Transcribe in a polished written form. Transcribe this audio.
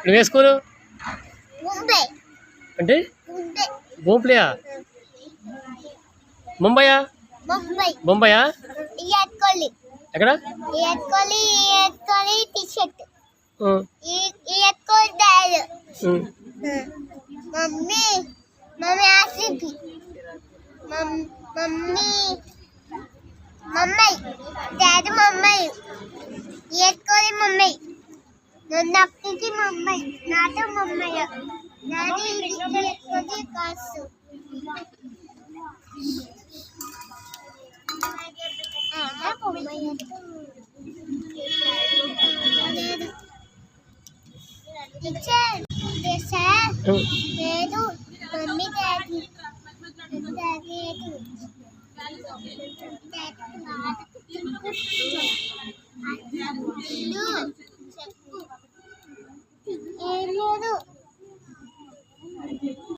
నువ్వే స్కూలు అంటే బొంప్లేయా ముంబయా ముంబయా ఎక్కడ మమ్మీ మమ్మీ ఆసికి మమ్మీ మమ్మీ డాడీ మమ్మీ ఏడ్కోలి మమ్మీ నన్ను అక్కకి మమ్మీ నాతో మమ్మీ డాడీ ఏడ్కోలి కాసు లేదు మమ్మీ డాడీ డాడీ చెప్పు ఏం లేదు